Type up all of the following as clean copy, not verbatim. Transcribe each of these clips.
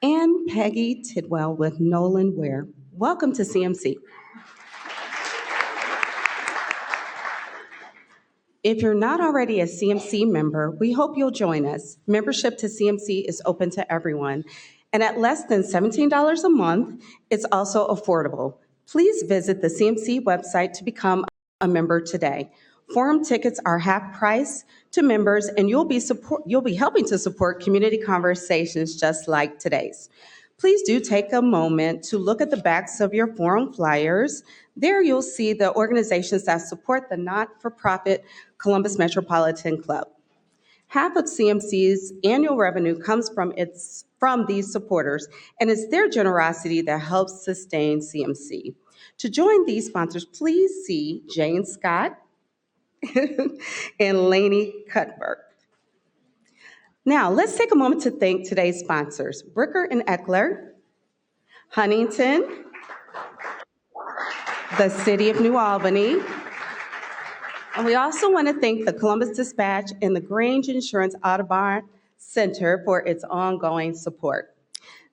and Peggy Tidwell with Nolan Ware. Welcome to CMC. If you're not already a CMC member, we hope you'll join us. Membership to CMC is open to everyone, and at less than $17 a month, it's also affordable. Please visit the CMC website to become a member today. Forum tickets are half price to members, and you'll be helping to support community conversations just like today's. Please do take a moment to look at the backs of your forum flyers. There you'll see the organizations that support the not-for-profit Columbus Metropolitan Club. Half of CMC's annual revenue comes from these supporters, and it's their generosity that helps sustain CMC. To join these sponsors, please see Jane Scott and Lainey Cuthbert. Now, let's take a moment to thank today's sponsors, Bricker and Eckler, Huntington, the City of New Albany, and we also want to thank the Columbus Dispatch and the Grange Insurance Audubon Center for its ongoing support.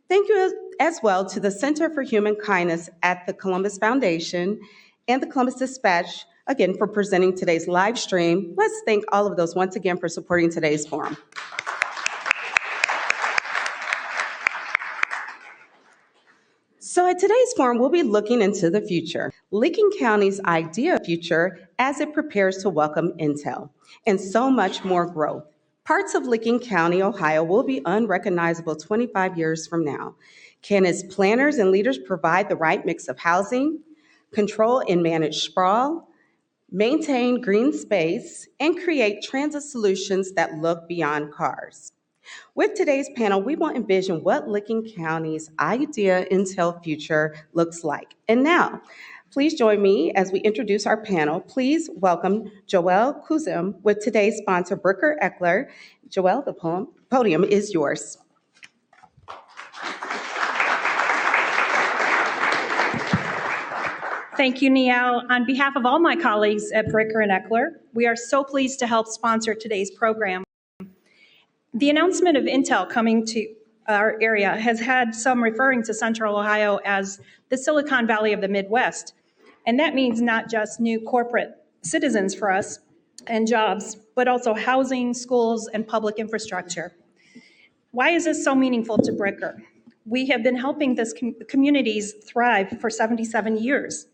Thank you as well to the Center for Human Kindness at the Columbus Foundation and the Columbus Dispatch, again, for presenting today's live stream. Let's thank all of those once again for supporting today's forum. So at today's forum, we'll be looking into the future, Licking County's idea of future as it prepares to welcome Intel, and so much more growth. Parts of Licking County, Ohio will be unrecognizable 25 years from now. Can its planners and leaders provide the right mix of housing, control and manage sprawl, maintain green space, and create transit solutions that look beyond cars? With today's panel, we will envision what Licking County's idea Intel future looks like. And now, please join me as we introduce our panel. Please welcome Joelle Kuzim with today's sponsor, Bricker Eckler. Joelle, the podium is yours. Thank you, Niall. On behalf of all my colleagues at Bricker and Eckler, we are so pleased to help sponsor today's program. The announcement of Intel coming to our area has had some referring to Central Ohio as the Silicon Valley of the Midwest. And that means not just new corporate citizens for us and jobs, but also housing, schools, and public infrastructure. Why is this so meaningful to Bricker? We have been helping this communities thrive for 77 years.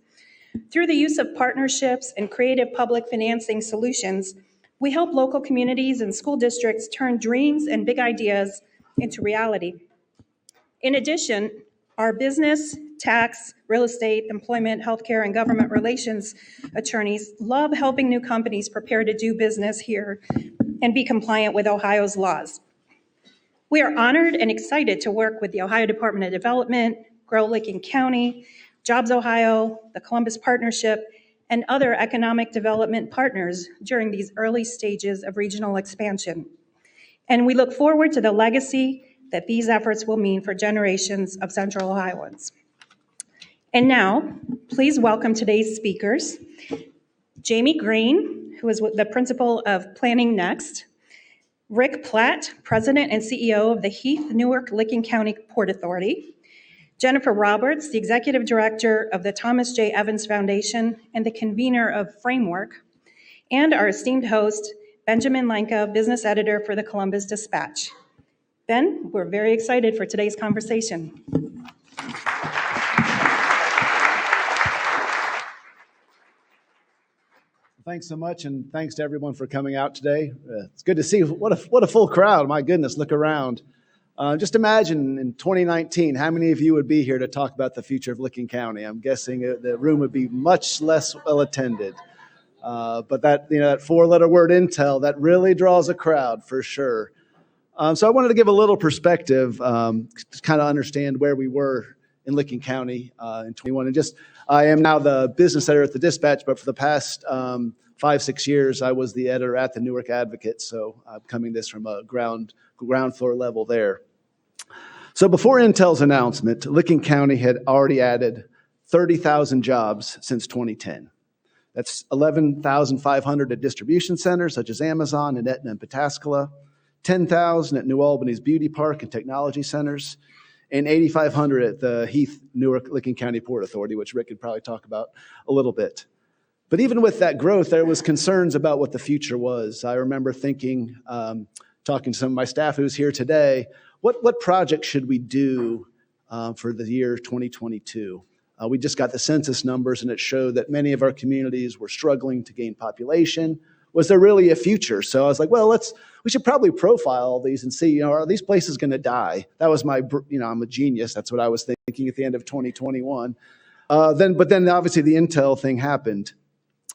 Through the use of partnerships and creative public financing solutions, we help local communities and school districts turn dreams and big ideas into reality. In addition, our business, tax, real estate, employment, healthcare, and government relations attorneys love helping new companies prepare to do business here and be compliant with Ohio's laws. We are honored and excited to work with the Ohio Department of Development, Grow Licking County, Jobs Ohio, the Columbus Partnership, and other economic development partners during these early stages of regional expansion. And we look forward to the legacy that these efforts will mean for generations of Central Ohioans. And now, please welcome today's speakers, Jamie Greene, who is the principal of Planning Next, Rick Platt, President and CEO of the Heath-Newark-Licking County Port Authority, Jennifer Roberts, the Executive Director of the Thomas J. Evans Foundation and the convener of Framework, and our esteemed host, Benjamin Lanka, Business Editor for the Columbus Dispatch. Ben, we're very excited for today's conversation. Thanks so much, and thanks to everyone for coming out today. It's good to see what a full crowd. My goodness, look around. Just imagine in 2019, how many of you would be here to talk about the future of Licking County? I'm guessing the room would be much less well attended. But that four-letter word Intel, that really draws a crowd for sure. So I wanted to give a little perspective to kind of understand where we were in Licking County in 21. And I am now the business editor at the Dispatch, but for the past 5-6 years, I was the editor at the Newark Advocate. So I'm coming this from a ground floor level there. So before Intel's announcement, Licking County had already added 30,000 jobs since 2010. That's 11,500 at distribution centers such as Amazon and Aetna and Pataskala, 10,000 at New Albany's Beauty Park and Technology Centers, and 8,500 at the Heath-Newark-Licking County Port Authority, which Rick could probably talk about a little bit. But even with that growth, there was concerns about what the future was. I remember thinking, talking to some of my staff who's here today, what project should we do for the year 2022? We just got the census numbers, and it showed that many of our communities were struggling to gain population. Was there really a future? So I was like, well, we should probably profile all these and see, are these places going to die? That was my, I'm a genius. That's what I was thinking at the end of 2021. But then obviously the Intel thing happened.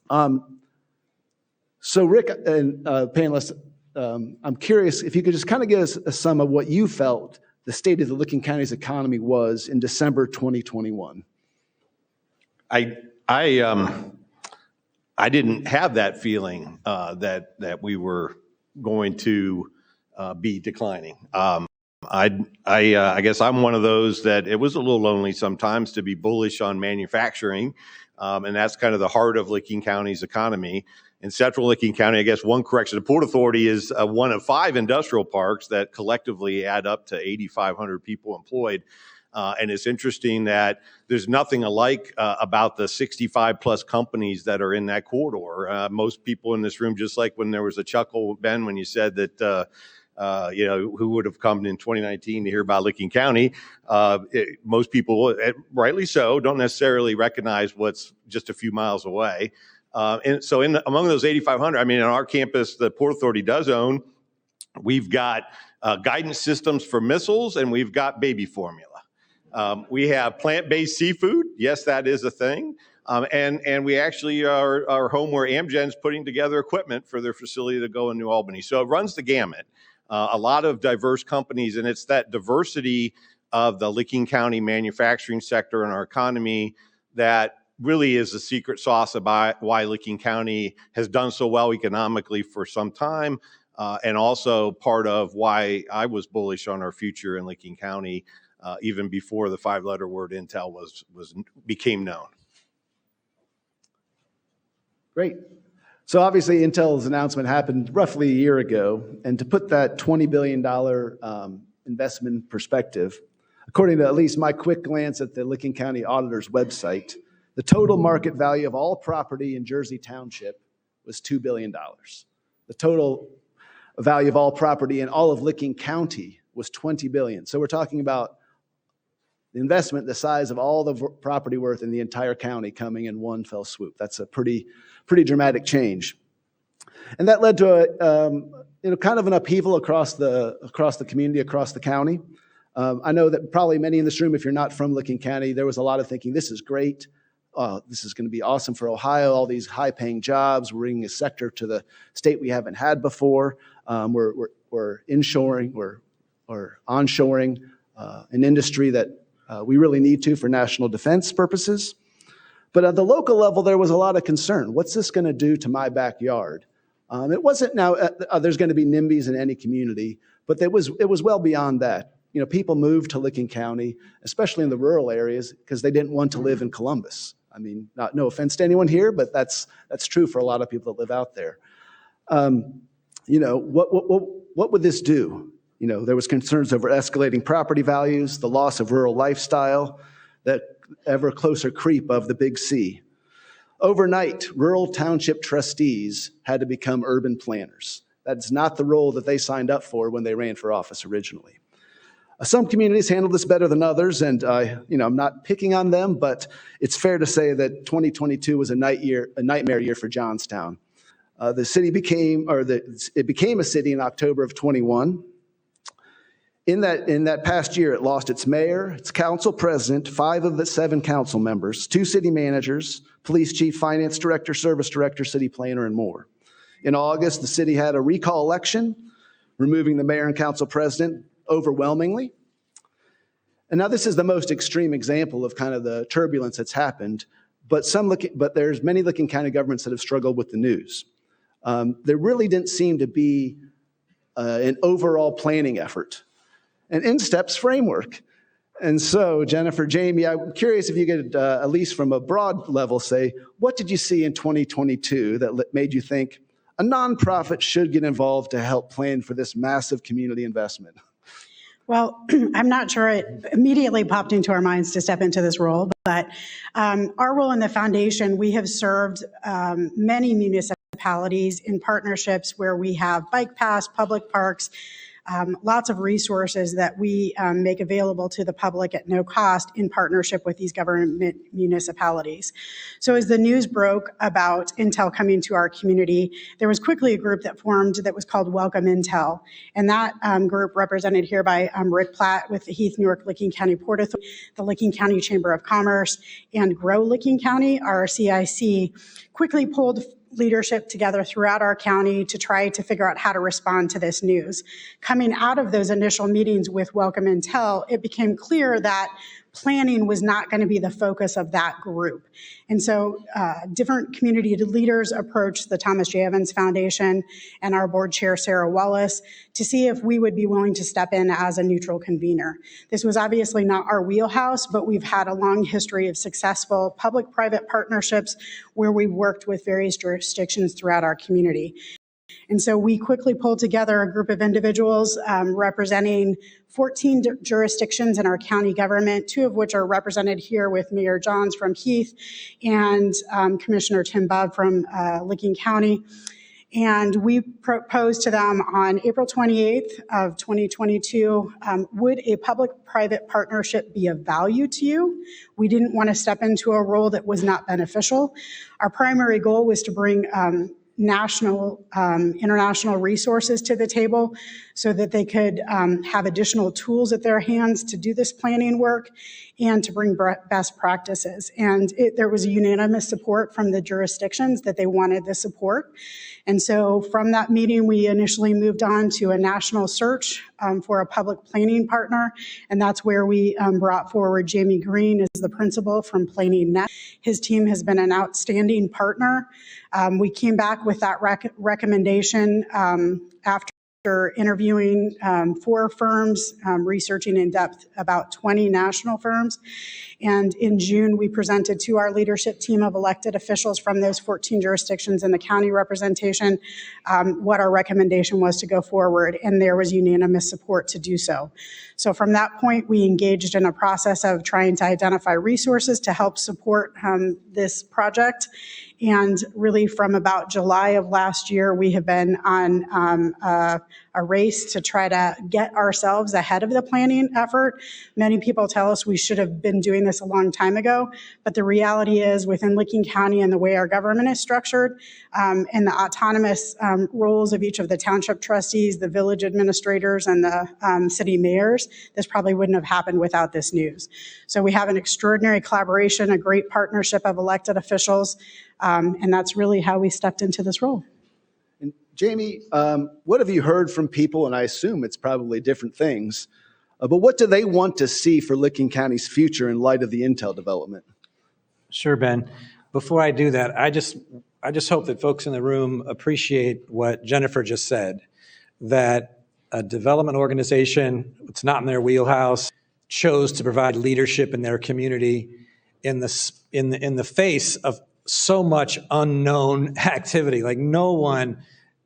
So Rick and panelists, I'm curious if you could just kind of give us a sum of what you felt the state of the Licking County's economy was in December 2021. I didn't have that feeling that we were going to be declining. I guess I'm one of those that it was a little lonely sometimes to be bullish on manufacturing, and that's kind of the heart of Licking County's economy. In Central Licking County, I guess one correction, the Port Authority is one of 5 industrial parks that collectively add up to 8,500 people employed. And it's interesting that there's nothing alike about the 65 plus companies that are in that corridor. Most people in this room, just like when there was a chuckle, Ben, when you said that, who would have come in 2019 to hear about Licking County, most people, rightly so, don't necessarily recognize what's just a few miles away. And so among those 8,500, I mean, on our campus, the Port Authority does own, we've got guidance systems for missiles, and we've got baby formula. We have plant-based seafood. Yes, that is a thing. And we actually are home where Amgen's putting together equipment for their facility to go in New Albany. So it runs the gamut. A lot of diverse companies, and it's that diversity of the Licking County manufacturing sector in our economy that really is the secret sauce about why Licking County has done so well economically for some time, and also part of why I was bullish on our future in Licking County even before the 5-letter word Intel became known. Great. So obviously Intel's announcement happened roughly a year ago, and to put that $20 billion investment in perspective, according to at least my quick glance at the Licking County Auditor's website, the total market value of all property in Jersey Township was $2 billion. The total value of all property in all of Licking County was $20 billion. So we're talking about the investment the size of all the property worth in the entire county coming in one fell swoop. That's a pretty dramatic change. And that led to kind of an upheaval across the community, across the county. I know that probably many in this room, if you're not from Licking County, there was a lot of thinking, this is great. This is going to be awesome for Ohio, all these high-paying jobs. We're bringing a sector to the state we haven't had before. We're inshoring, we're onshoring an industry that we really need to for national defense purposes. But at the local level, there was a lot of concern. What's this going to do to my backyard? It wasn't now, there's going to be NIMBYs in any community, but it was well beyond that. People moved to Licking County, especially in the rural areas, because they didn't want to live in Columbus. I mean, no offense to anyone here, but that's true for a lot of people that live out there. What would this do? There was concerns over escalating property values, the loss of rural lifestyle, that ever closer creep of the big C. Overnight, rural township trustees had to become urban planners. That's not the role that they signed up for when they ran for office originally. Some communities handled this better than others, and I'm not picking on them, but it's fair to say that 2022 was a nightmare year for Johnstown. It became a city in October of 21. In that past year, it lost its mayor, its council president, 5 of the 7 council members, 2 city managers, police chief, finance director, service director, city planner, and more. In August, the city had a recall election, removing the mayor and council president overwhelmingly. And now this is the most extreme example of kind of the turbulence that's happened, but there's many Licking County governments that have struggled with the news. There really didn't seem to be an overall planning effort, an in-steps framework. And so, Jennifer, Jamie, I'm curious if you could, at least from a broad level, say, what did you see in 2022 that made you think, a nonprofit should get involved to help plan for this massive community investment? Well, I'm not sure it immediately popped into our minds to step into this role, but our role in the foundation, we have served many municipalities in partnerships where we have bike paths, public parks, lots of resources that we make available to the public at no cost in partnership with these government municipalities. So as the news broke about Intel coming to our community, there was quickly a group that formed that was called Welcome Intel. And that group, represented here by Rick Platt with the Heath-Newark-Licking County Port Authority, the Licking County Chamber of Commerce, and Grow Licking County, our CIC, quickly pulled leadership together throughout our county to try to figure out how to respond to this news. Coming out of those initial meetings with Welcome Intel, it became clear that planning was not going to be the focus of that group. And so different community leaders approached the Thomas J. Evans Foundation and our board chair, Sarah Wallace, to see if we would be willing to step in as a neutral convener. This was obviously not our wheelhouse, but we've had a long history of successful public-private partnerships where we've worked with various jurisdictions throughout our community. And so we quickly pulled together a group of individuals representing 14 jurisdictions in our county government, 2 of which are represented here with Mayor Johns from Heath and Commissioner Tim Bubb from Licking County. And we proposed to them on April 28th of 2022, would a public-private partnership be of value to you? We didn't want to step into a role that was not beneficial. Our primary goal was to bring national, international resources to the table so that they could have additional tools at their hands to do this planning work and to bring best practices. And there was unanimous support from the jurisdictions that they wanted the support. And so from that meeting, we initially moved on to a national search for a public planning partner. And that's where we brought forward Jamie Greene as the principal from Planning Net. His team has been an outstanding partner. We came back with that recommendation after interviewing 4 firms, researching in depth about 20 national firms. And in June, we presented to our leadership team of elected officials from those 14 jurisdictions in the county representation what our recommendation was to go forward, and there was unanimous support to do so. So from that point, we engaged in a process of trying to identify resources to help support this project. And really from about July of last year, we have been on a race to try to get ourselves ahead of the planning effort. Many people tell us we should have been doing this a long time ago, but the reality is within Licking County and the way our government is structured and the autonomous roles of each of the township trustees, the village administrators, and the city mayors, this probably wouldn't have happened without this news. So we have an extraordinary collaboration, a great partnership of elected officials, and that's really how we stepped into this role. And Jamie, what have you heard from people? And I assume it's probably different things, but what do they want to see for Licking County's future in light of the Intel development? Sure, Ben. Before I do that, I just hope that folks in the room appreciate what Jennifer just said, that a development organization, it's not in their wheelhouse, chose to provide leadership in their community in the face of so much unknown activity. Like no one,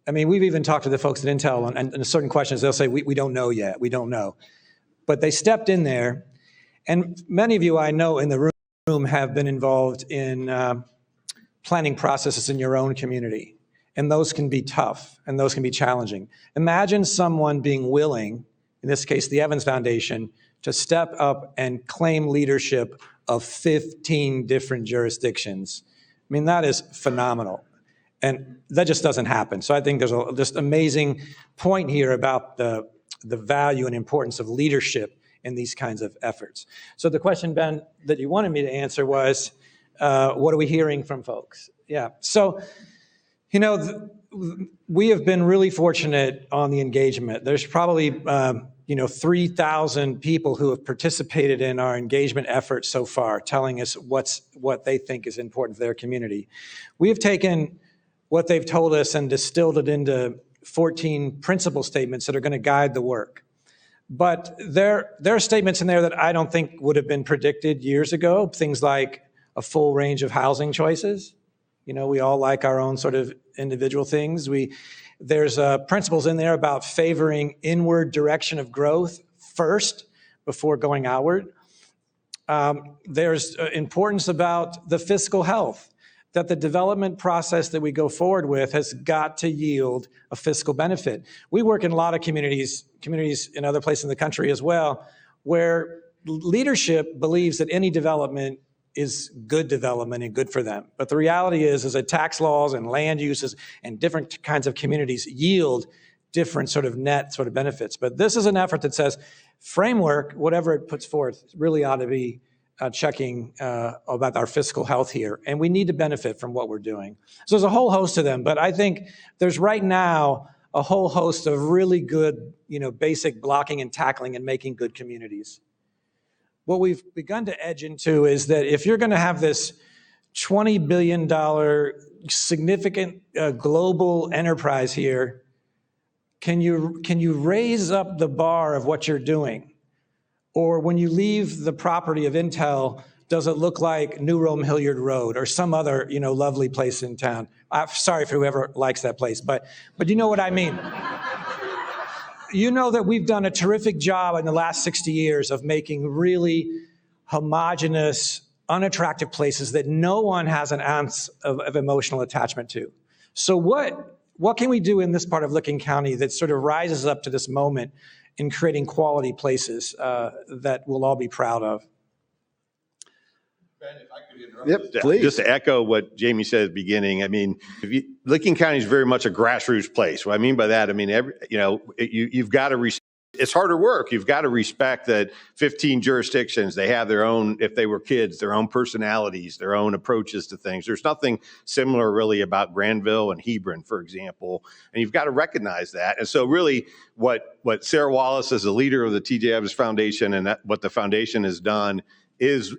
I mean, we've even talked to the folks at Intel and certain questions, they'll say, we don't know yet, we don't know. But they stepped in there, and many of you I know in the room have been involved in planning processes in your own community. And those can be tough, and those can be challenging. Imagine someone being willing, in this case, the Evans Foundation, to step up and claim leadership of 15 different jurisdictions. I mean, that is phenomenal. And that just doesn't happen. So I think there's a just amazing point here about the value and importance of leadership in these kinds of efforts. So the question, Ben, that you wanted me to answer was, what are we hearing from folks? Yeah. So, you know, we have been really fortunate on the engagement. There's probably, 3,000 people who have participated in our engagement effort so far, telling us what they think is important for their community. We have taken what they've told us and distilled it into 14 principle statements that are going to guide the work. But there are statements in there that I don't think would have been predicted years ago, things like a full range of housing choices. You know, we all like our own sort of individual things. There's principles in there about favoring inward direction of growth first before going outward. There's importance about the fiscal health, that the development process that we go forward with has got to yield a fiscal benefit. We work in a lot of communities in other places in the country as well, where leadership believes that any development is good development and good for them. But the reality is that tax laws and land uses and different kinds of communities yield different sort of net sort of benefits. But this is an effort that says framework, whatever it puts forth, really ought to be checking about our fiscal health here. And we need to benefit from what we're doing. So there's a whole host of them, but I think there's right now a whole host of really good, basic blocking and tackling and making good communities. What we've begun to edge into is that if you're going to have this $20 billion significant global enterprise here, can you raise up the bar of what you're doing? Or when you leave the property of Intel, does it look like New Rome Hilliard Road or some other, lovely place in town? I'm sorry for whoever likes that place, but you know what I mean. You know that we've done a terrific job in the last 60 years of making really homogeneous, unattractive places that no one has an ounce of emotional attachment to. So what can we do in this part of Licking County that sort of rises up to this moment in creating quality places that we'll all be proud of? Ben, if I could interrupt. Yep, please. Just to echo what Jamie said at the beginning, I mean, Licking County is very much a grassroots place. What I mean by that, I mean, you've got to, it's harder work. You've got to respect that 15 jurisdictions, they have their own, if they were kids, their own personalities, their own approaches to things. There's nothing similar really about Granville and Hebron, for example, and you've got to recognize that. And so really what Sarah Wallace as the leader of the T.J. Evans Foundation and what the foundation has done is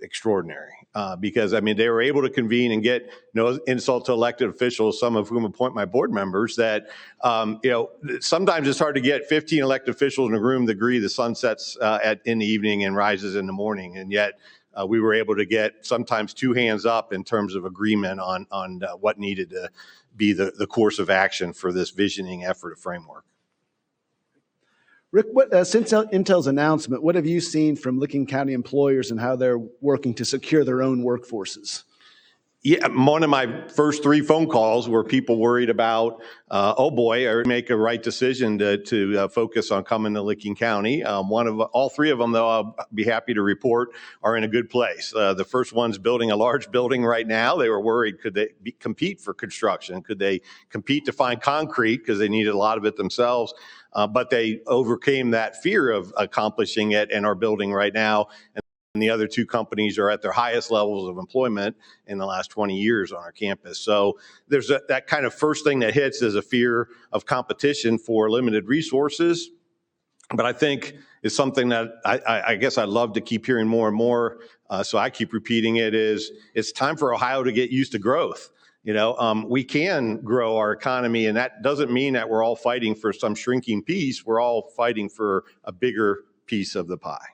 extraordinary because, I mean, they were able to convene and get no insult to elected officials, some of whom appoint my board members, that, sometimes it's hard to get 15 elected officials in a room that agree the sun sets in the evening and rises in the morning. And yet we were able to get sometimes two hands up in terms of agreement on what needed to be the course of action for this visioning effort of framework. Rick, since Intel's announcement, what have you seen from Licking County employers and how they're working to secure their own workforces? Yeah, one of my first 3 phone calls were people worried about, oh boy, I would make a right decision to focus on coming to Licking County. All 3 of them, though, I'll be happy to report, are in a good place. The first one's building a large building right now. They were worried, could they compete for construction? Could they compete to find concrete because they needed a lot of it themselves? But they overcame that fear of accomplishing it and are building right now. And the other 2 companies are at their highest levels of employment in the last 20 years on our campus. So there's that kind of first thing that hits is a fear of competition for limited resources. But I think it's something that I guess I'd love to keep hearing more and more. So I keep repeating it's time for Ohio to get used to growth. We can grow our economy, and that doesn't mean that we're all fighting for some shrinking piece. We're all fighting for a bigger piece of the pie.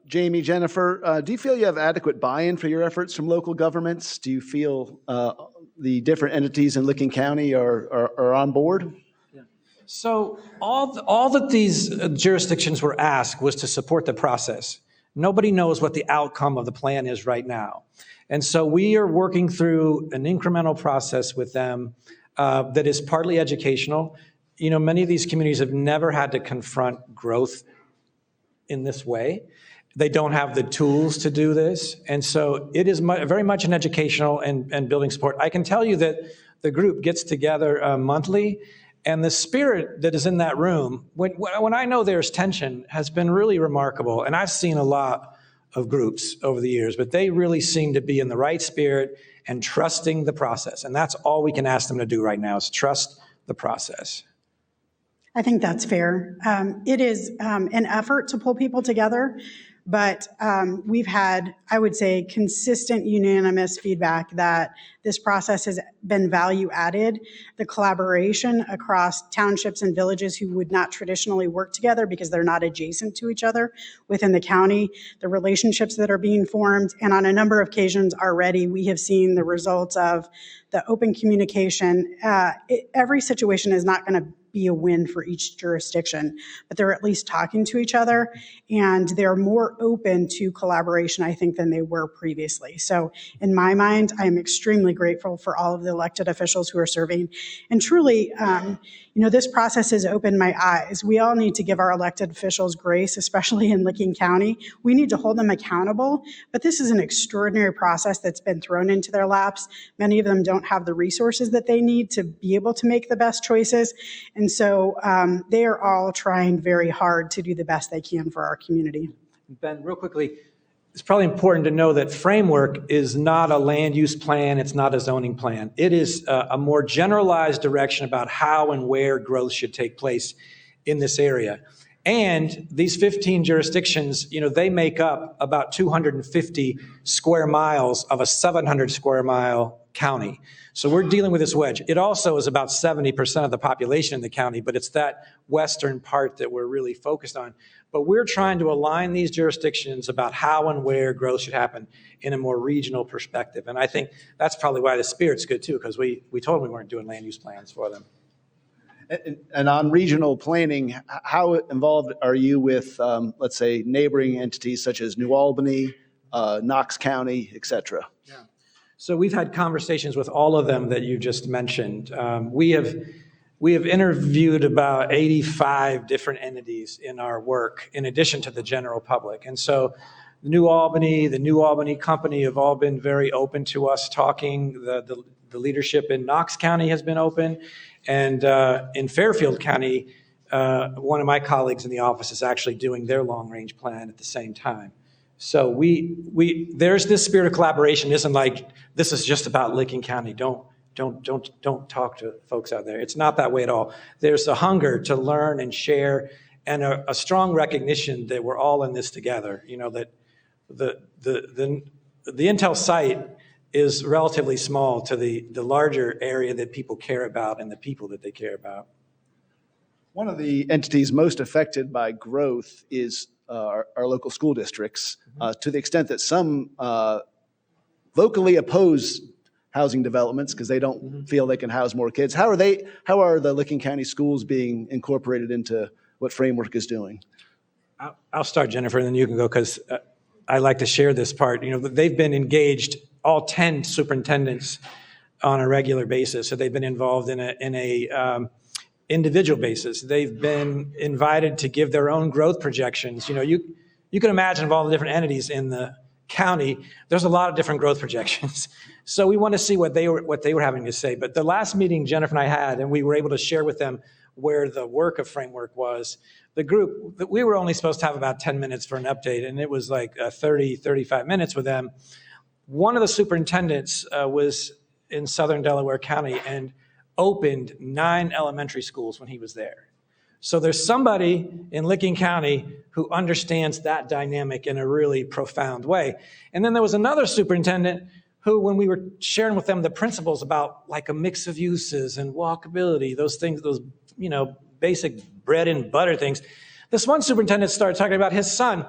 Jamie, Jennifer, do you feel you have adequate buy-in for your efforts from local governments? Do you feel the different entities in Licking County are on board? So all that these jurisdictions were asked was to support the process. Nobody knows what the outcome of the plan is right now. And so we are working through an incremental process with them that is partly educational. Many of these communities have never had to confront growth in this way. They don't have the tools to do this. And so it is very much an educational and building support. I can tell you that the group gets together monthly, and the spirit that is in that room, when I know there's tension, has been really remarkable. And I've seen a lot of groups over the years, but they really seem to be in the right spirit and trusting the process. And that's all we can ask them to do right now, is trust the process. I think that's fair. It is an effort to pull people together, But we've had, I would say, consistent, unanimous feedback that this process has been value added. The collaboration across townships and villages who would not traditionally work together because they're not adjacent to each other within the county, the relationships that are being formed, and on a number of occasions already, we have seen the results of the open communication. Every situation is not going to be a win for each jurisdiction, but they're at least talking to each other, and they're more open to collaboration, I think, than they were previously. So in my mind, I am extremely grateful for all of the elected officials who are serving. And truly, this process has opened my eyes. We all need to give our elected officials grace, especially in Licking County. We need to hold them accountable, but this is an extraordinary process that's been thrown into their laps. Many of them don't have the resources that they need to be able to make the best choices. And so they are all trying very hard to do the best they can for our community. Ben, real quickly, it's probably important to know that framework is not a land use plan. It's not a zoning plan. It is a more generalized direction about how and where growth should take place in this area. And these 15 jurisdictions, they make up about 250 square miles of a 700 square mile county. So we're dealing with this wedge. It also is about 70% of the population in the county, but it's that western part that we're really focused on. But we're trying to align these jurisdictions about how and where growth should happen in a more regional perspective. And I think that's probably why the spirit's good too, because we told them we weren't doing land use plans for them. And on regional planning, how involved are you with, let's say, neighboring entities such as New Albany, Knox County, et cetera? Yeah. So we've had conversations with all of them that you just mentioned. We have interviewed about 85 different entities in our work, in addition to the general public. And so the New Albany Company have all been very open to us talking. The leadership in Knox County has been open. And in Fairfield County, one of my colleagues in the office is actually doing their long-range plan at the same time. So there's this spirit of collaboration. It isn't like this is just about Licking County. Don't talk to folks out there. It's not that way at all. There's a hunger to learn and share, and a strong recognition that we're all in this together. That the Intel site is relatively small to the larger area that people care about and the people that they care about. One of the entities most affected by growth is our local school districts, to the extent that some vocally oppose housing developments because they don't feel they can house more kids. How are the Licking County schools being incorporated into what Framework is doing? I'll start, Jennifer, and then you can go, because I like to share this part. They've been engaged, all 10 superintendents, on a regular basis. So they've been involved in a individual basis. They've been invited to give their own growth projections. You can imagine of all the different entities in the county, there's a lot of different growth projections. So we want to see what they were having to say. But the last meeting Jennifer and I had, and we were able to share with them where the work of Framework was, the group, we were only supposed to have about 10 minutes for an update, and it was like 35 minutes with them. One of the superintendents was in southern Delaware County and opened 9 elementary schools when he was there. So there's somebody in Licking County who understands that dynamic in a really profound way. And then there was another superintendent who, when we were sharing with them the principles about like a mix of uses and walkability, those things, those, basic bread and butter things, this one superintendent started talking about his son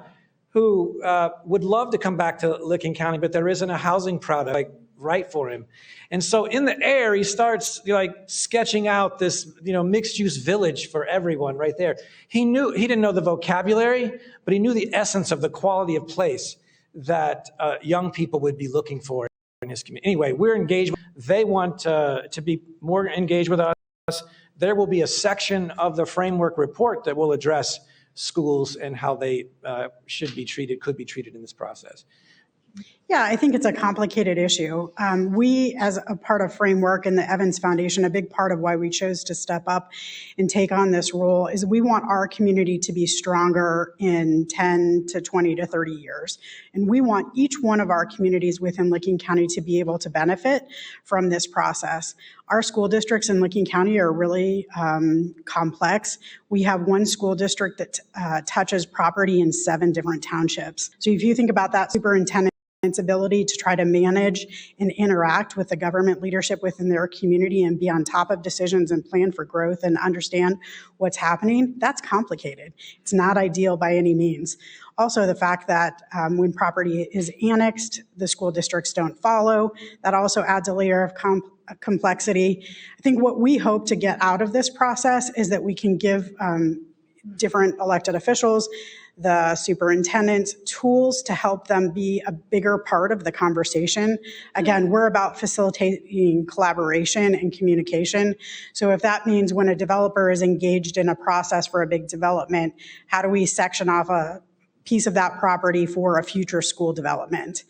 who would love to come back to Licking County, but there isn't a housing product right for him. And so in the air, he starts sketching out this, mixed use village for everyone right there. He didn't know the vocabulary, but he knew the essence of the quality of place that young people would be looking for in his community. Anyway, we're engaged. They want to be more engaged with us. There will be a section of the Framework report that will address schools and how they could be treated in this process. Yeah, I think it's a complicated issue. We, as a part of Framework and the Evans Foundation, a big part of why we chose to step up and take on this role is we want our community to be stronger in 10 to 20 to 30 years. And we want each one of our communities within Licking County to be able to benefit from this process. Our school districts in Licking County are really complex. We have one school district that touches property in 7 different townships. So if you think about that superintendent's ability to try to manage and interact with the government leadership within their community and be on top of decisions and plan for growth and understand what's happening, that's complicated. It's not ideal by any means. Also, the fact that when property is annexed, the school districts don't follow, that also adds a layer of complexity. I think what we hope to get out of this process is that we can give different elected officials, the superintendent, tools to help them be a bigger part of the conversation. Again, we're about facilitating collaboration and communication. So if that means when a developer is engaged in a process for a big development, how do we section off a piece of that property for a future school development?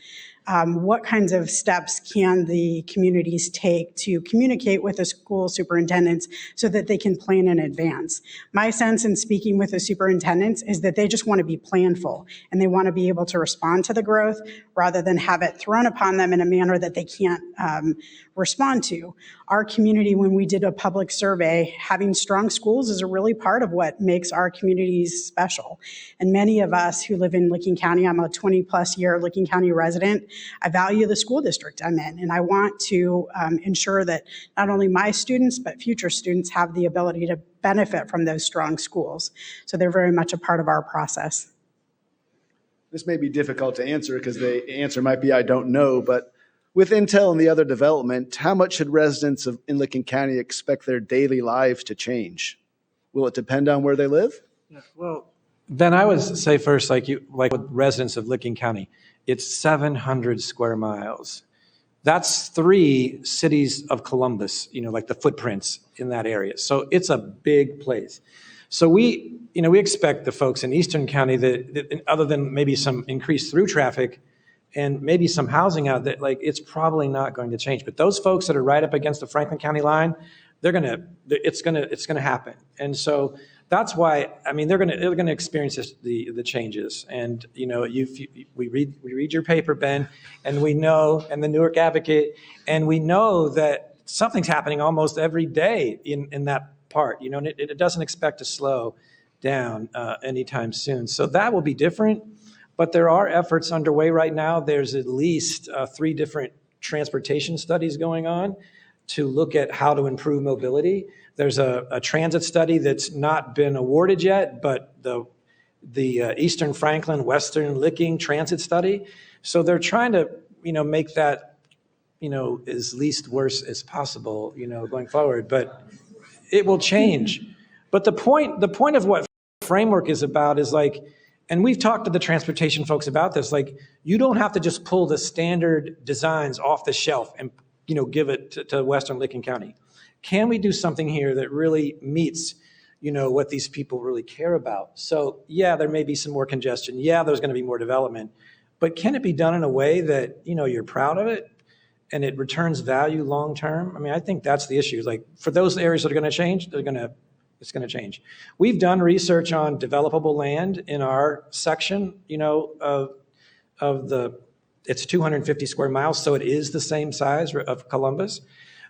What kinds of steps can the communities take to communicate with the school superintendents so that they can plan in advance? My sense in speaking with the superintendents is that they just want to be planful and they want to be able to respond to the growth rather than have it thrown upon them in a manner that they can't respond to. Our community, when we did a public survey, having strong schools is a really part of what makes our communities special. And many of us who live in Licking County, I'm a 20+ year Licking County resident, I value the school district I'm in, and I want to ensure that not only my students, but future students have the ability to benefit from those strong schools. So they're very much a part of our process. This may be difficult to answer because the answer might be I don't know, but with Intel and the other development, how much should residents in Licking County expect their daily lives to change? Will it depend on where they live? Well, Ben, I would say first, like with residents of Licking County, it's 700 square miles. That's 3 cities of Columbus, like the footprints in that area. So it's a big place. So we expect the folks in Eastern County that other than maybe some increased through traffic and maybe some housing out there, it's probably not going to change. But those folks that are right up against the Franklin County line, it's gonna happen. And so that's why, they're gonna experience the changes. And we read your paper, Ben, and we know, and the Newark Advocate, and we know that something's happening almost every day in that part. And it doesn't expect to slow down anytime soon. So that will be different. But there are efforts underway right now. There's at least 3 different transportation studies going on to look at how to improve mobility. There's a transit study that's not been awarded yet, but the Eastern Franklin, Western Licking transit study. So they're trying to, make that, as least worse as possible, going forward. But it will change. But the point of what framework is about is and we've talked to the transportation folks about this, you don't have to just pull the standard designs off the shelf and, give it to Western Licking County. Can we do something here that really meets, what these people really care about? So yeah, there may be some more congestion. Yeah, there's going to be more development, but can it be done in a way that, you're proud of it and it returns value long-term? I think that's the issue. For those areas that are going to change, it's going to change. We've done research on developable land in our section, it's 250 square miles, so it is the same size of Columbus,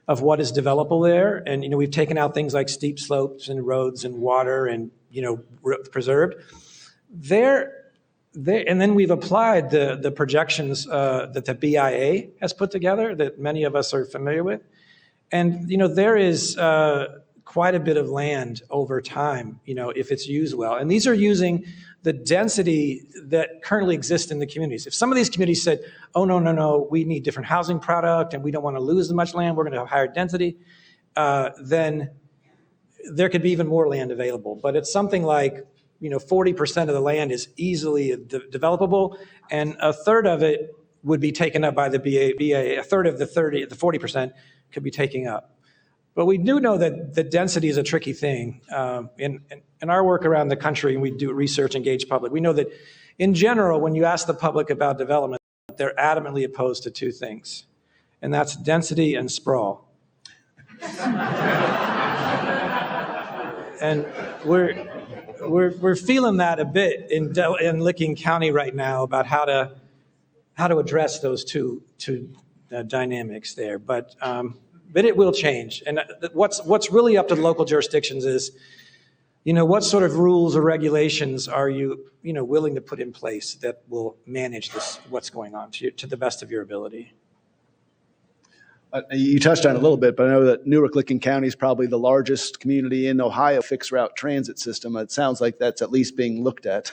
of what is developable there. And, we've taken out things like steep slopes and roads and water and, preserved. And then we've applied the projections that the BIA has put together that many of us are familiar with. And, there is quite a bit of land over time, if it's used well. And these are using the density that currently exists in the communities. If some of these communities said, oh, no, we need different housing product and we don't want to lose as much land, we're going to have higher density, then there could be even more land available. But it's something like, 40% of the land is easily developable, and a third of it would be taken up by the BA. A third of the 40% could be taken up. But we do know that the density is a tricky thing. In our work around the country, and we do research, engage public, we know that in general, when you ask the public about development, they're adamantly opposed to 2 things, and that's density and sprawl. And we're feeling that a bit in Licking County right now about how to address those two dynamics there. But but it will change. And what's really up to the local jurisdictions is, what sort of rules or regulations are you, willing to put in place that will manage this, what's going on to the best of your ability? You touched on it a little bit, but I know that Newark-Licking County is probably the largest community in Ohio fixed route transit system. It sounds like that's at least being looked at.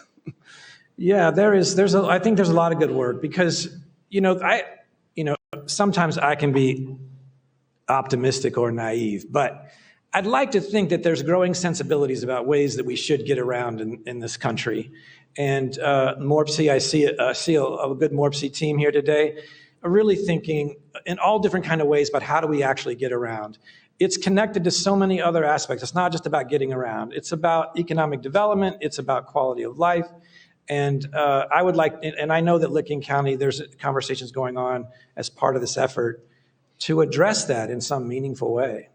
Yeah, I think there's a lot of good work because, sometimes I can be optimistic or naive, but I'd like to think that there's growing sensibilities about ways that we should get around in this country. And MORPC, I see a good MORPC team here today, are really thinking in all different kind of ways about how do we actually get around. It's connected to so many other aspects. It's not just about getting around. It's about economic development. It's about quality of life. And I would like, and I know that Licking County, there's conversations going on as part of this effort to address that in some meaningful way.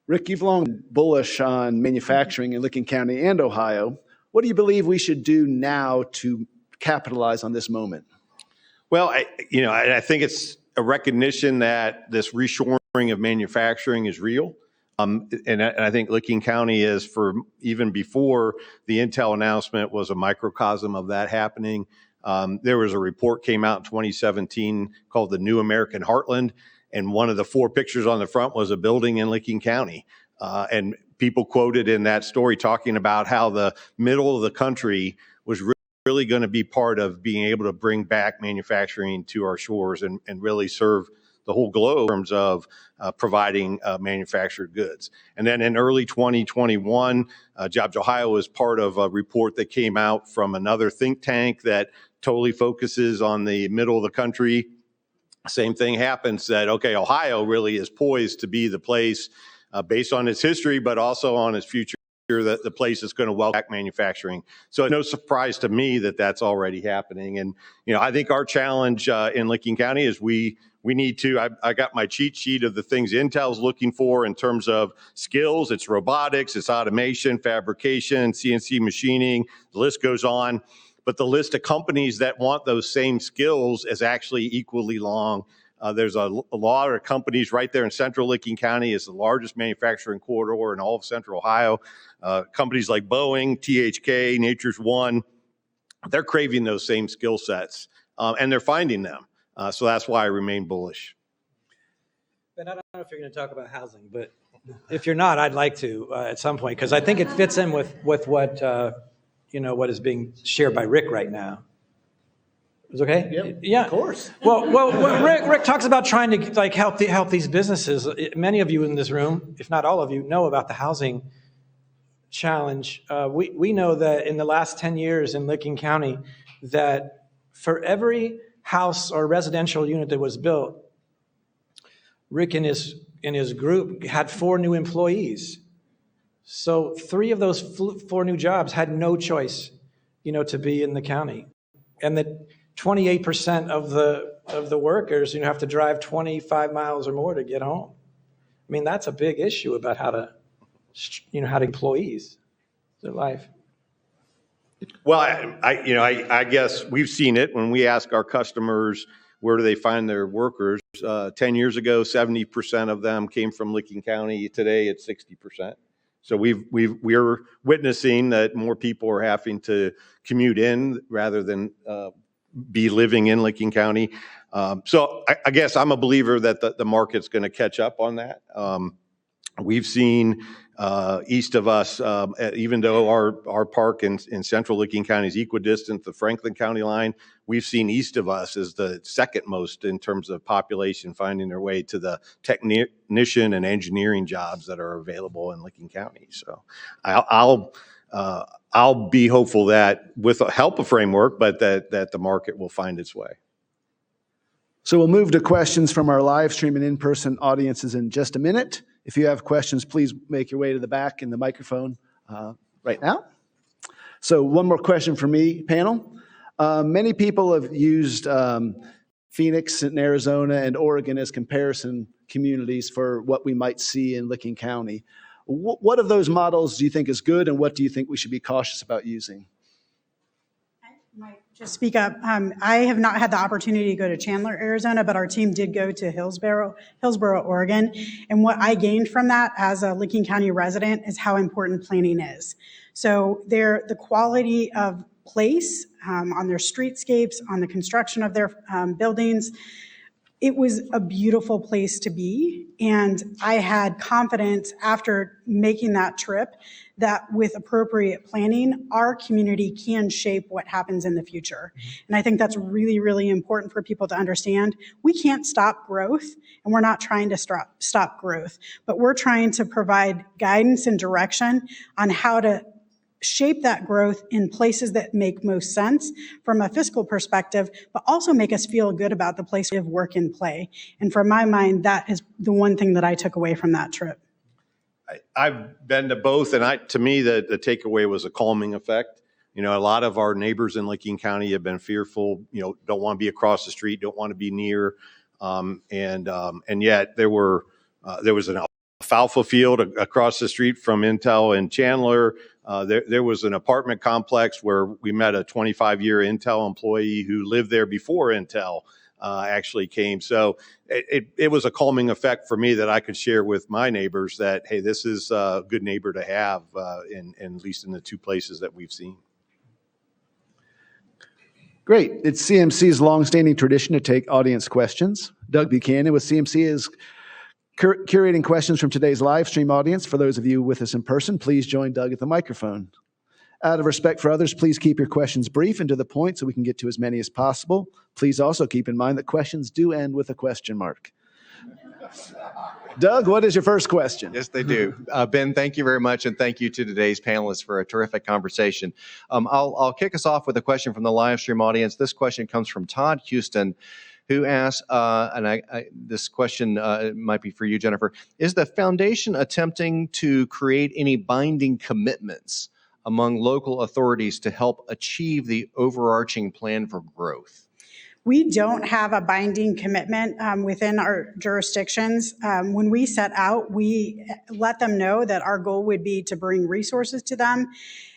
Rick, you've long been bullish on manufacturing in Licking County and Ohio. What do you believe we should do now to capitalize on this moment? Well, I think it's a recognition that this reshoring of manufacturing is real. And I think Licking County is, for even before the Intel announcement, was a microcosm of that happening. There was a report came out in 2017 called the New American Heartland, and one of the 4 pictures on the front was a building in Licking County. And people quoted in that story talking about how the middle of the country was really going to be part of being able to bring back manufacturing to our shores and really serve the whole globe in terms of providing manufactured goods. And then in early 2021, Jobs Ohio was part of a report that came out from another think tank that totally focuses on the middle of the country. Same thing happens, that, okay, Ohio really is poised to be the place based on its history, but also on its future, that the place is going to welcome back manufacturing. So it's no surprise to me that that's already happening. And, I think our challenge in Licking County is we need to, I got my cheat sheet of the things Intel's looking for in terms of skills. It's robotics, it's automation, fabrication, CNC machining, the list goes on. But the list of companies that want those same skills is actually equally long. There's a lot of companies right there in central Licking County. It's the largest manufacturing corridor in all of central Ohio. Companies like Boeing, THK, Nature's One, they're craving those same skill sets, and they're finding them. So that's why I remain bullish. Ben, I don't know if you're going to talk about housing, but if you're not, I'd like to at some point, because I think it fits in with what what is being shared by Rick right now. Is okay? Yep, yeah, of course. Well, Rick talks about trying to help these businesses. Many of you in this room, if not all of you, know about the housing challenge. We know that in the last 10 years in Licking County, that for every house or residential unit that was built, Rick and his group had 4 new employees. So 3 of those 4 new jobs had no choice, to be in the county, and that 28% of the workers, have to drive 25 miles or more to get home. I mean, that's a big issue about how to employees their life. Well, I guess we've seen it when we ask our customers where do they find their workers. 10 years ago, 70% of them came from Licking County. Today, it's 60%. So we're witnessing that more people are having to commute in rather than be living in Licking County. So I guess I'm a believer that the market's going to catch up on that. We've seen east of us, even though our park in central Licking County is equidistant to the Franklin County line, we've seen east of us as the second most in terms of population finding their way to the technician and engineering jobs that are available in Licking County. So I'll be hopeful that with the help of framework, but that the market will find its way. So we'll move to questions from our live stream and in-person audiences in just a minute. If you have questions, please make your way to the back in the microphone right now. So one more question for me, panel. Many people have used Phoenix and Arizona and Oregon as comparison communities for what we might see in Licking County. What of those models do you think is good, and what do you think we should be cautious about using? Just speak up. I have not had the opportunity to go to Chandler, Arizona, but our team did go to Hillsboro, Oregon. And what I gained from that as a Licking County resident is how important planning is. So the quality of place on their streetscapes, on the construction of their buildings, it was a beautiful place to be. And I had confidence after making that trip that with appropriate planning, our community can shape what happens in the future. And I think that's really, really important for people to understand. We can't stop growth, and we're not trying to stop growth, but we're trying to provide guidance and direction on how to shape that growth in places that make most sense from a fiscal perspective, but also make us feel good about the place of work and play. And from my mind, that is the one thing that I took away from that trip. I've been to both, and to me, the takeaway was a calming effect. You know, a lot of our neighbors in Licking County have been fearful, you know, don't want to be across the street, don't want to be near. And yet there was an alfalfa field across the street from Intel in Chandler. There was an apartment complex where we met a 25-year Intel employee who lived there before Intel actually came. So it was a calming effect for me that I could share with my neighbors that, hey, this is a good neighbor to have, at least in the two places that we've seen. Great. It's CMC's longstanding tradition to take audience questions. Doug Buchanan with CMC is curating questions from today's live stream audience. For those of you with us in person, please join Doug at the microphone. Out of respect for others, please keep your questions brief and to the point so we can get to as many as possible. Please also keep in mind that questions do end with a question mark. Doug, what is your first question? Yes, they do. Ben, thank you very much, and thank you to today's panelists for a terrific conversation. I'll kick us off with a question from the live stream audience. This question comes from Todd Houston, who asks, this question might be for you, Jennifer, is the foundation attempting to create any binding commitments among local authorities to help achieve the overarching plan for growth? We don't have a binding commitment within our jurisdictions. When we set out, we let them know that our goal would be to bring resources to them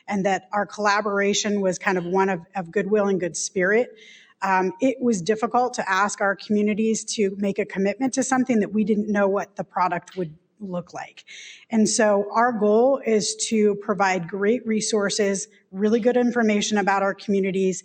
and that our collaboration was kind of one of goodwill and good spirit. It was difficult to ask our communities to make a commitment to something that we didn't know what the product would look like. And so our goal is to provide great resources, really good information about our communities,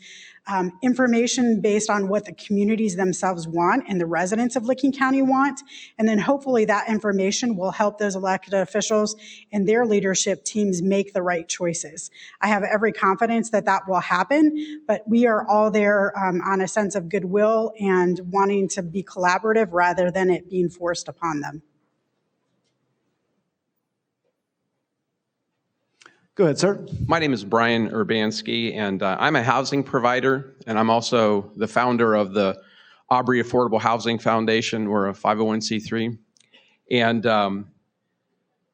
information based on what the communities themselves want and the residents of Licking County want. And then hopefully that information will help those elected officials and their leadership teams make the right choices. I have every confidence that that will happen, but we are all there on a sense of goodwill and wanting to be collaborative rather than it being forced upon them. Go ahead, sir. My name is Brian Urbanski, and I'm a housing provider, and I'm also the founder of the Aubrey Affordable Housing Foundation. We're a 501c3. And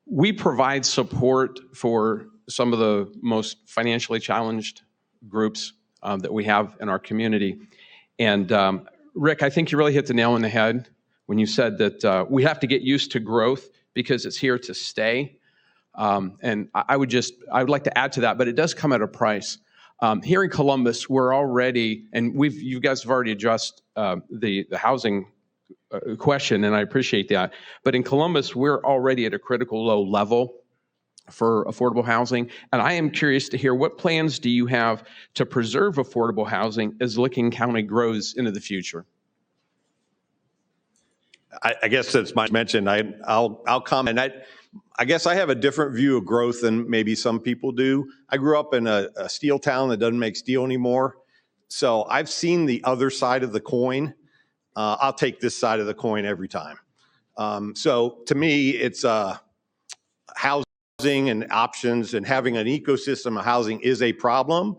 we provide support for some of the most financially challenged groups that we have in our community. And Rick, I think you really hit the nail on the head when you said that we have to get used to growth because it's here to stay. And I would like to add to that, but it does come at a price. Here in Columbus, we're already, and you guys have already addressed the housing question, and I appreciate that. But in Columbus, we're already at a critical low level for affordable housing. And I am curious to hear, what plans do you have to preserve affordable housing as Licking County grows into the future? I guess since Mike mentioned, I'll comment. I guess I have a different view of growth than maybe some people do. I grew up in a steel town that doesn't make steel anymore. So I've seen the other side of the coin. I'll take this side of the coin every time. So to me, it's housing and options, and having an ecosystem of housing is a problem.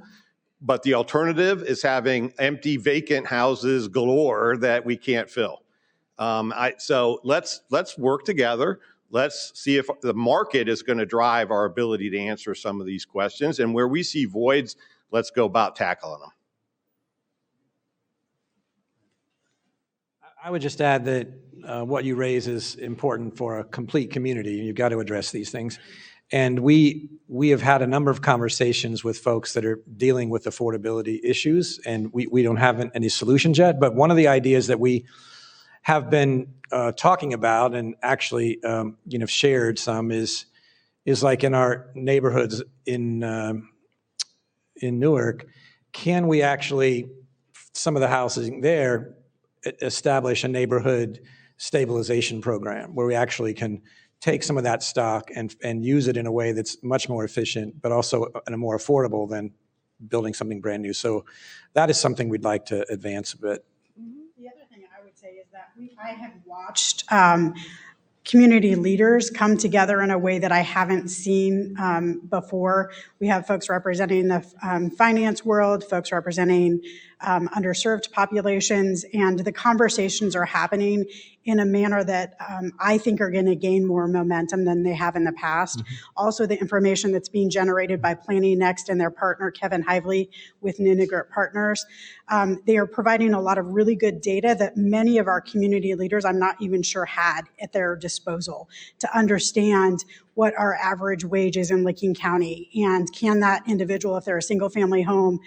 But the alternative is having empty, vacant houses galore that we can't fill. So let's work together. Let's see if the market is going to drive our ability to answer some of these questions. And where we see voids, let's go about tackling them. I would just add that what you raise is important for a complete community. You've got to address these things. And we have had a number of conversations with folks that are dealing with affordability issues, and we don't have any solutions yet. But one of the ideas that we have been talking about and actually shared some is like in our neighborhoods in Newark, can we actually, some of the housing there, establish a neighborhood stabilization program where we actually can take some of that stock and use it in a way that's much more efficient, but also more affordable than building something brand new. So that is something we'd like to advance a bit. The other thing I would say is that I have watched community leaders come together in a way that I haven't seen before. We have folks representing the finance world, folks representing underserved populations, and the conversations are happening in a manner that I think are going to gain more momentum than they have in the past. Also, the information that's being generated by Planning Next and their partner, Kevin Hively, with Ninigurt Partners, they are providing a lot of really good data that many of our community leaders, I'm not even sure, had at their disposal to understand what our average wage is in Licking County, and can that individual, if they're a single family home,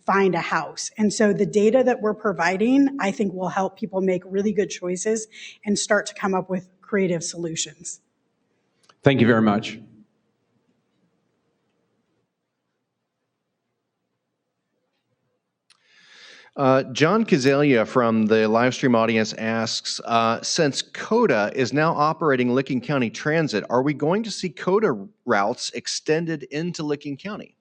find a house. And so the data that we're providing, I think, will help people make really good choices and start to come up with creative solutions. Thank you very much. John Kazalia from the live stream audience asks, since CODA is now operating Licking County Transit, are we going to see CODA routes extended into Licking County?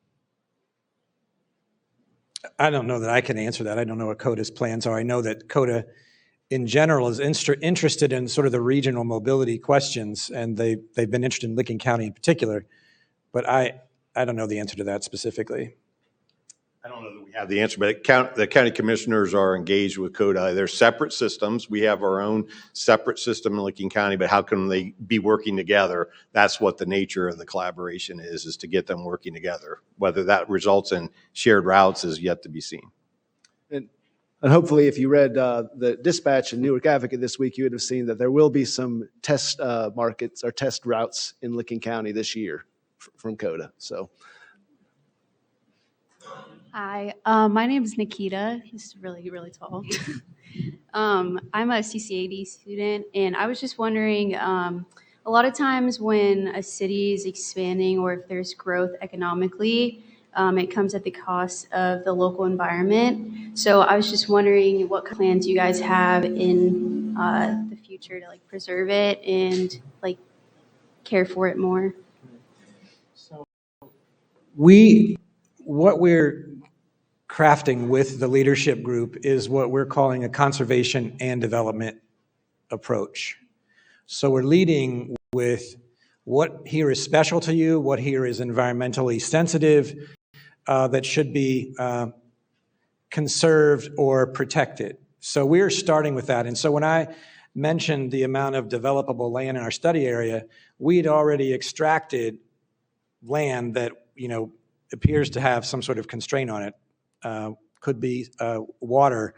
I don't know that I can answer that. I don't know what CODA's plans are. I know that CODA in general is interested in sort of the regional mobility questions, and they've been interested in Licking County in particular, but I don't know the answer to that specifically. I don't know that we have the answer, but the county commissioners are engaged with CODA. They're separate systems. We have our own separate system in Licking County, but how can they be working together? That's what the nature of the collaboration is to get them working together. Whether that results in shared routes is yet to be seen. And hopefully, if you read the Dispatch and Newark Advocate this week, you would have seen that there will be some test markets or test routes in Licking County this year from CODA. So. Hi, my name is Nikita. He's really, really tall. I'm a CCAD student, and I was just wondering, a lot of times when a city is expanding or if there's growth economically, it comes at the cost of the local environment. So I was just wondering what plans you guys have in the future to preserve it and care for it more. So what we're crafting with the leadership group is what we're calling a conservation and development approach. So we're leading with what here is special to you, what here is environmentally sensitive, that should be conserved or protected. So we're starting with that. And so when I mentioned the amount of developable land in our study area, we'd already extracted land that appears to have some sort of constraint on it. Could be a water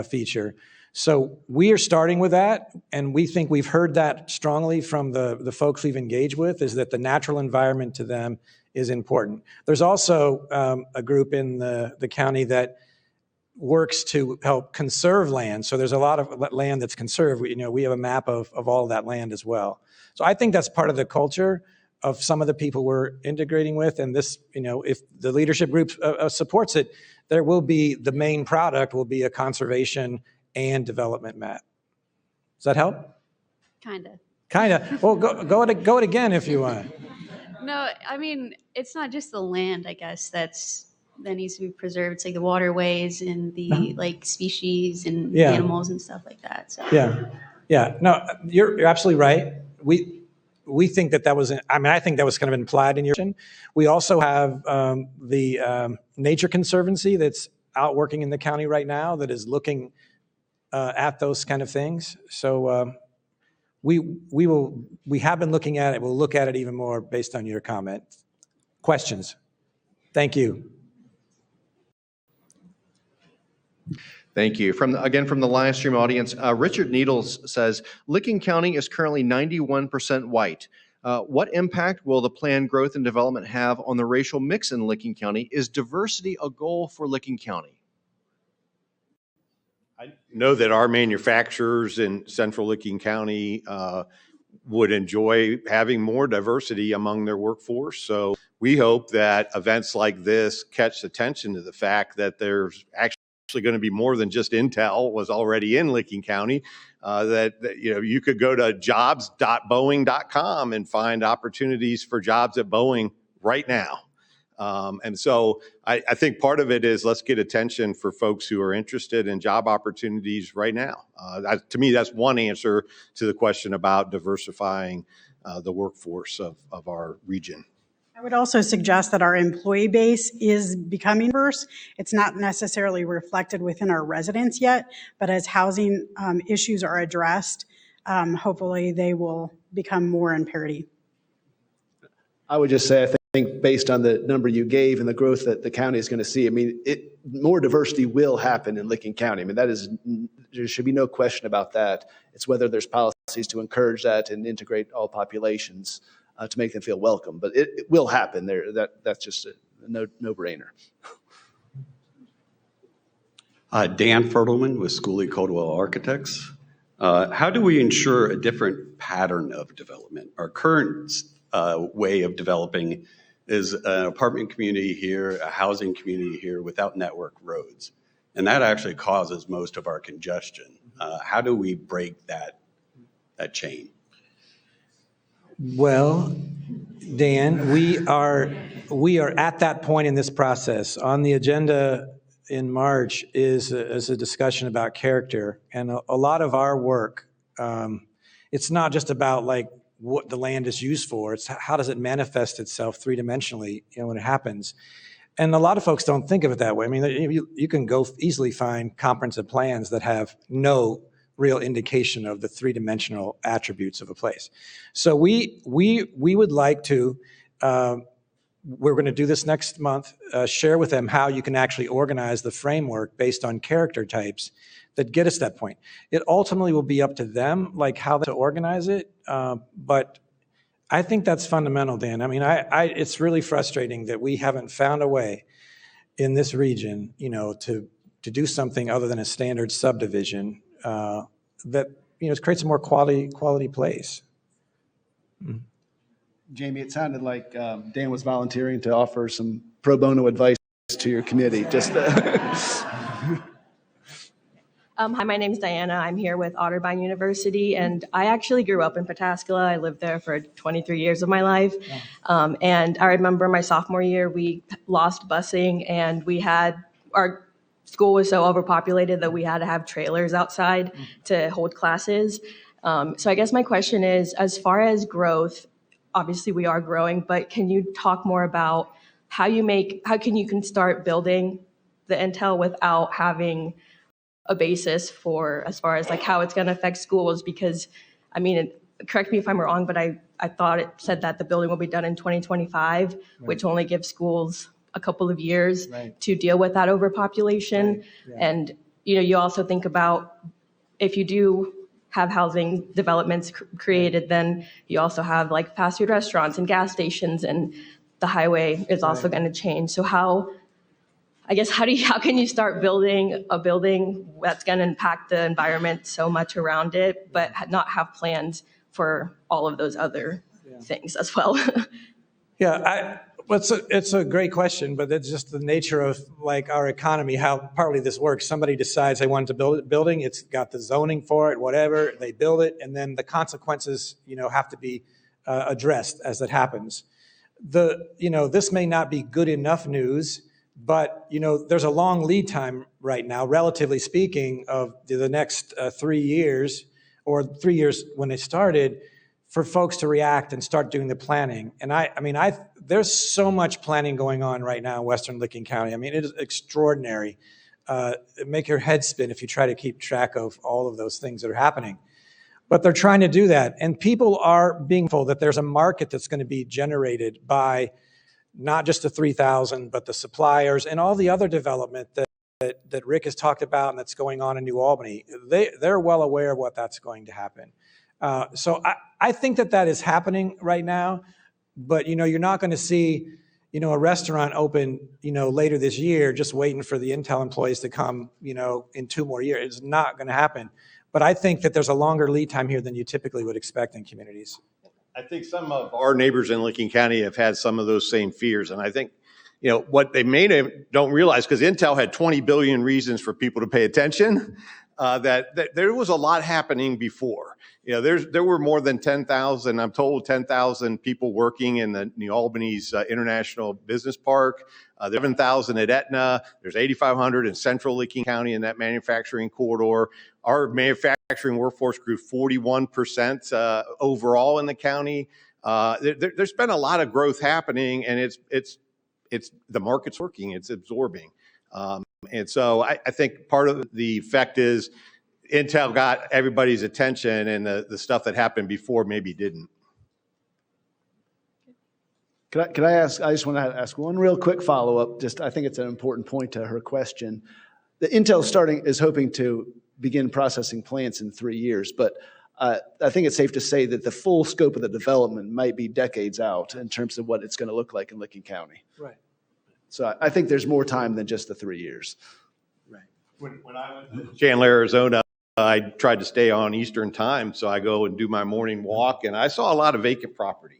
feature. So we are starting with that, and we think we've heard that strongly from the folks we've engaged with, is that the natural environment to them is important. There's also a group in the county that works to help conserve land. So there's a lot of land that's conserved. We have a map of all of that land as well. So I think that's part of the culture of some of the people we're integrating with. And this, if the leadership group supports it, there will be, the main product will be a conservation and development map. Does that help? Kinda. Well, go it again if you want. No, I mean, it's not just the land, I guess, that needs to be preserved. It's the waterways and the species and animals and stuff like that. So. Yeah. No, you're absolutely right. We think that was, I think that was kind of implied in your question. We also have the Nature Conservancy that's out working in the county right now that is looking at those kind of things. So we have been looking at it. We'll look at it even more based on your comment. Questions? Thank you. Thank you. From the live stream audience, Richard Needles says, Licking County is currently 91% white. What impact will the planned growth and development have on the racial mix in Licking County? Is diversity a goal for Licking County? I know that our manufacturers in Central Licking County would enjoy having more diversity among their workforce. So we hope that events like this catch attention to the fact that there's actually going to be more than just Intel was already in Licking County. That you could go to jobs.boeing.com and find opportunities for jobs at Boeing right now. And so I think part of it is let's get attention for folks who are interested in job opportunities right now. To me, that's one answer to the question about diversifying the workforce of our region. I would also suggest that our employee base is becoming diverse. It's not necessarily reflected within our residents yet, but as housing issues are addressed, hopefully they will become more in parity. I would just say, I think based on the number you gave and the growth that the county is going to see, I mean, more diversity will happen in Licking County. I mean, there should be no question about that. It's whether there's policies to encourage that and integrate all populations to make them feel welcome. But it will happen there. That's just a no-brainer. Dan Fertelman with Schooley Coldwell Architects. How do we ensure a different pattern of development? Our current way of developing is an apartment community here, a housing community here without network roads. And that actually causes most of our congestion. How do we break that chain? Well, Dan, we are at that point in this process. On the agenda in March is a discussion about character, and a lot of our work, it's not just about like what the land is used for, it's how does it manifest itself three-dimensionally, when it happens. And a lot of folks don't think of it that way. I mean, you can go easily find comprehensive plans that have no real indication of the three-dimensional attributes of a place. So we would like to, we're going to do this next month, share with them how you can actually organize the framework based on character types that get us to that point. It ultimately will be up to them, like how to organize it, but I think that's fundamental, Dan. I mean, it's really frustrating that we haven't found a way in this region, to do something other than a standard subdivision that creates a more quality place. Mm. Jamie, it sounded like Dan was volunteering to offer some pro bono advice to your committee. Just Hi, my name is Diana. I'm here with Otterbein University, and I actually grew up in Pataskala. I lived there for 23 years of my life. And I remember my sophomore year, we lost busing, and our school was so overpopulated that we had to have trailers outside to hold classes. So I guess my question is, as far as growth, obviously we are growing, but can you talk more about how you can start building the Intel without having a basis for as far as like how it's going to affect schools? Because I mean, correct me if I'm wrong, but I thought it said that the building will be done in 2025, right, which only gives schools a couple of years, right, to deal with that overpopulation. Right. Yeah. And you also think about if you do have housing developments created, then you also have like fast food restaurants and gas stations, and the highway is also, right, going to change. So how can you start building a building that's going to impact the environment so much around it, but not have plans for all of those other, yeah, things as well? Yeah, it's a great question, but it's just the nature of like our economy, how partly this works. Somebody decides they want to build a building, it's got the zoning for it, whatever, they build it, and then the consequences, have to be addressed as it happens. This may not be good enough news, but there's a long lead time right now, relatively speaking, of the next 3 years, or 3 years when they started, for folks to react and start doing the planning. And there's so much planning going on right now in Western Licking County. I mean, it is extraordinary. Make your head spin if you try to keep track of all of those things that are happening. But they're trying to do that. And people are being told that there's a market that's going to be generated by not just the 3,000, but the suppliers and all the other development that Rick has talked about and that's going on in New Albany. They're well aware of what that's going to happen. So I think that is happening right now, but you're not going to see a restaurant open later this year just waiting for the Intel employees to come in 2 more years. It's not going to happen. But I think that there's a longer lead time here than you typically would expect in communities. I think some of our neighbors in Licking County have had some of those same fears. And I think, what they don't realize, because Intel had 20 billion reasons for people to pay attention, that there was a lot happening before. There were more than 10,000, I'm told 10,000 people working in the New Albany's International Business Park. 7,000 at Etna. There's 8,500 in Central Licking County in that manufacturing corridor. Our manufacturing workforce grew 41% overall in the county. There's been a lot of growth happening, and it's the market's working. It's absorbing, and so I think part of the effect is Intel got everybody's attention, and the stuff that happened before maybe didn't. Could I ask, I just want to ask one real quick follow-up. I think it's an important point to her question. The Intel is hoping to begin processing plants in 3 years, but I think it's safe to say that the full scope of the development might be decades out in terms of what it's going to look like in Licking County. Right. So I think there's more time than just the 3 years. Right. When I went to Chandler, Arizona, I tried to stay on Eastern time, so I go and do my morning walk, and I saw a lot of vacant property.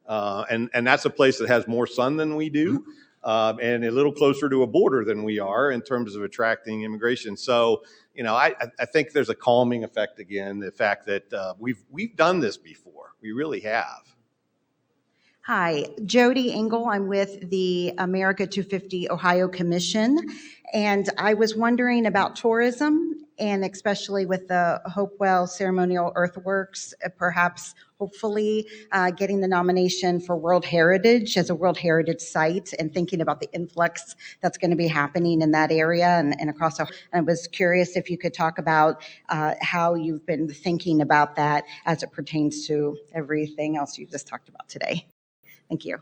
And that's a place that has more sun than we do, and a little closer to a border than we are in terms of attracting immigration. So, I think there's a calming effect again, the fact that we've done this before. We really have. Hi, Jody Engel. I'm with the America 250 Ohio Commission, and I was wondering about tourism, and especially with the Hopewell Ceremonial Earthworks, perhaps, hopefully, getting the nomination for World Heritage as a World Heritage site, and thinking about the influx that's going to be happening in that area and across. I was curious if you could talk about how you've been thinking about that as it pertains to everything else you just talked about today. Thank you.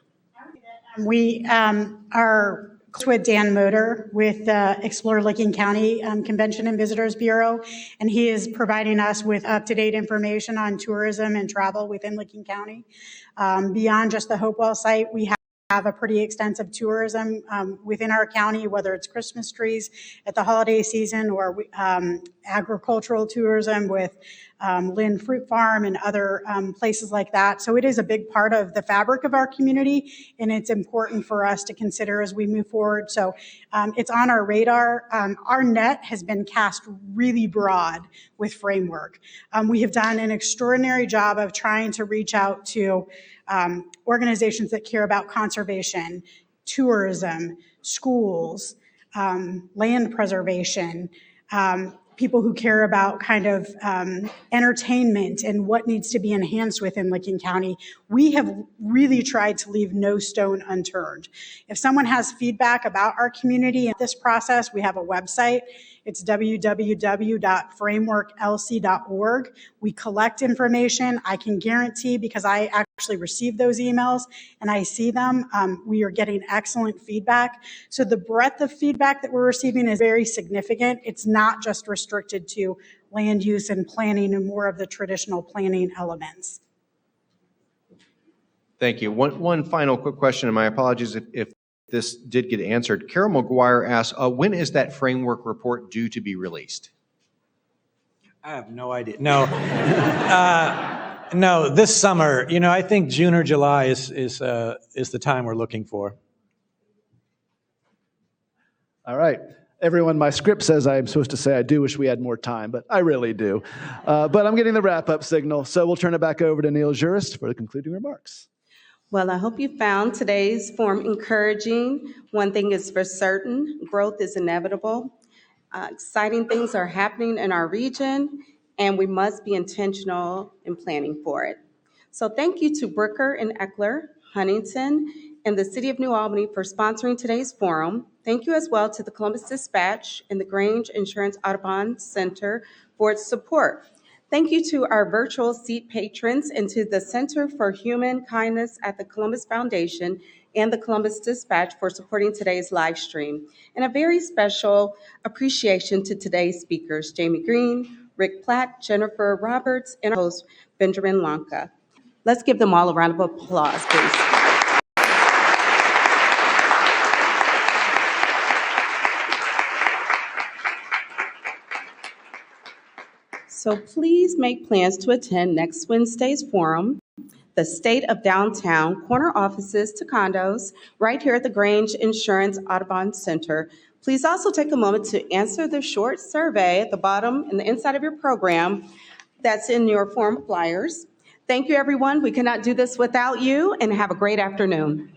We are with Dan Motor with the Explore Licking County Convention and Visitors Bureau, and he is providing us with up-to-date information on tourism and travel within Licking County. Beyond just the Hopewell site, we have a pretty extensive tourism within our county, whether it's Christmas trees at the holiday season or agricultural tourism with Lynn Fruit Farm and other places like that. So it is a big part of the fabric of our community, and it's important for us to consider as we move forward. So it's on our radar. Our net has been cast really broad with Framework. We have done an extraordinary job of trying to reach out to organizations that care about conservation, tourism, schools, land preservation, people who care about kind of entertainment and what needs to be enhanced within Licking County. We have really tried to leave no stone unturned. If someone has feedback about our community and this process, we have a website. It's www.frameworklc.org. We collect information. I can guarantee, because I actually receive those emails and I see them, we are getting excellent feedback. So the breadth of feedback that we're receiving is very significant. It's not just restricted to land use and planning and more of the traditional planning elements. Thank you. One final quick question, and my apologies if this did get answered. Carol McGuire asks, when is that framework report due to be released? I have no idea. No, no, this summer. I think June or July is the time we're looking for. All right. Everyone, my script says I'm supposed to say I do wish we had more time, but I really do. But I'm getting the wrap-up signal, so we'll turn it back over to Neil Jurist for the concluding remarks. Well, I hope you found today's forum encouraging. One thing is for certain, growth is inevitable. Exciting things are happening in our region, and we must be intentional in planning for it. So thank you to Brooker and Eckler, Huntington, and the City of New Albany for sponsoring today's forum. Thank you as well to the Columbus Dispatch and the Grange Insurance Audubon Center for its support. Thank you to our virtual seat patrons and to the Center for Human Kindness at the Columbus Foundation and the Columbus Dispatch for supporting today's live stream. And a very special appreciation to today's speakers, Jamie Greene, Rick Platt, Jennifer Roberts, and our host, Benjamin Lanka. Let's give them all a round of applause, please. So please make plans to attend next Wednesday's forum, the State of Downtown, corner offices to condos, right here at the Grange Insurance Audubon Center. Please also take a moment to answer the short survey at the bottom and the inside of your program that's in your form flyers. Thank you, everyone. We cannot do this without you, and have a great afternoon.